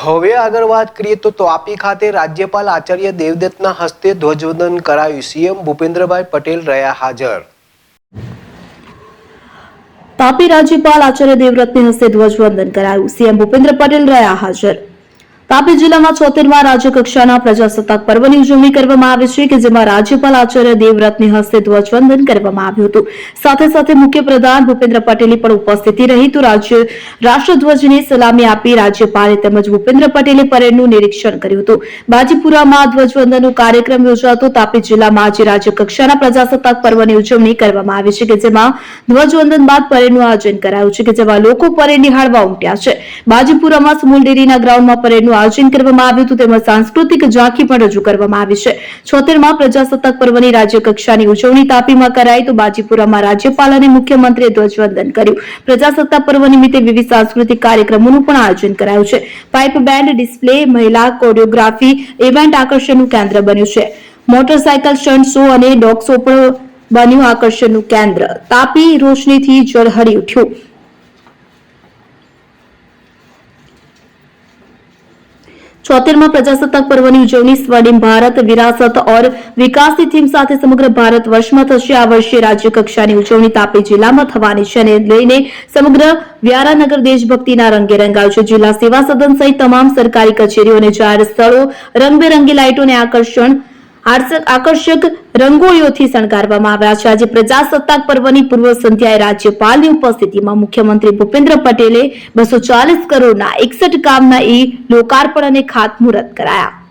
હવે આગળ વાત કરીએ તો તાપી ખાતે રાજ્યપાલ આચાર્ય દેવવ્રતના હસ્તે ધ્વજવંદન કરાયું। સીએમ ભૂપેન્દ્રભાઈ પટેલ રહ્યા હાજર। તાપી રાજ્યપાલ આચાર્ય દેવવ્રતની હસ્તે ધ્વજવંદન કરાયું। સીએમ ભૂપેન્દ્ર પટેલ રહ્યા હાજર। તાપી જિલ્લામાં 76મા રાજ્યકક્ષાના પ્રજાસત્તાક પર્વની ઉજવણી કરવામાં આવી છે કે જેમાં રાજ્યપાલ આચાર્ય દેવવ્રતની હસ્તે ધ્વજવંદન કરવામાં આવ્યું હતું। સાથે સાથે મુખ્યપ્રધાન ભૂપેન્દ્ર પટેલની પણ ઉપસ્થિતિ રહી તો રાષ્ટ્રધ્વજને સલામી આપી રાજ્યપાલે તેમજ ભૂપેન્દ્ર પટેલે પરેડનું નિરીક્ષણ કર્યું હતું। બાજીપુરામાં ધ્વજવંદનનો કાર્યક્રમ યોજાતો તાપી જિલ્લામાં આજે રાજ્યકક્ષાના પ્રજાસત્તાક પર્વની ઉજવણી કરવામાં આવી છે કે જેમાં ધ્વજવંદન બાદ પરેડનું આયોજન કરાયું છે કે જેમાં લોકો પરેડ નિહાળવા ઉમટ્યા છે। બાજીપુરામાં સુમુલ ડેરીના ગ્રાઉન્ડમાં પરેડનું આયોજન કરવામાં આવ્યું હતું તેમજ સાંસ્કૃતિક ઝાંખી પણ રજૂ કરવામાં આવી છે। 76મા પ્રજાસત્તાક પર્વની રાજ્યકક્ષાની ઉજવણી તાપીમાં કરાઈ તો બાજીપુરામાં રાજ્યપાલ અને મુખ્યમંત્રીએ ધ્વજવંદન કર્યું। પ્રજાસત્તાક પર્વ નિમિત્તે વિવિધ સાંસ્કૃતિક કાર્યક્રમોનું પણ આયોજન કરાયું છે। પાઇપ બેન્ડ ડિસ્પ્લે, મહિલા કોરિયોગ્રાફી ઇવેન્ટ આકર્ષણનું કેન્દ્ર બન્યું છે। મોટરસાયકલ સ્ટન્ટ શો અને ડોગ શો પણ બન્યું આકર્ષણનું કેન્દ્ર। તાપી રોશનીથી ઝળહળી ઉઠ્યું। चौथीमा प्रजासत्ताक पर्वनी उजवणी स्वर्णिम भारत विरासत और विकासनी थीम साथे समग्र भारत वर्षमां थशे। आ वर्षे राज्यकक्षानी उजवणी तापी जिल्लामां थवानी छे અને લઈને સમગ્ર વ્યારાનગર દેશભક્તિના રંગે રંગાયું છે। જિલ્લા સેવા સદન સહિત તમામ સરકારી કચેરીઓ અને જાહેર સ્થળો રંગબેરંગી લાઇટો અને આકર્ષક રંગોળીઓથી શણગારવામાં આવ્યા છે। આજે પ્રજાસત્તાક પર્વની પૂર્વ સંધ્યાએ રાજ્યપાલની ઉપસ્થિતિમાં મુખ્યમંત્રી ભૂપેન્દ્ર પટેલે 240 કરોડના 61 કામના લોકાર્પણ અને ખાતમુહૂર્ત કરાયા।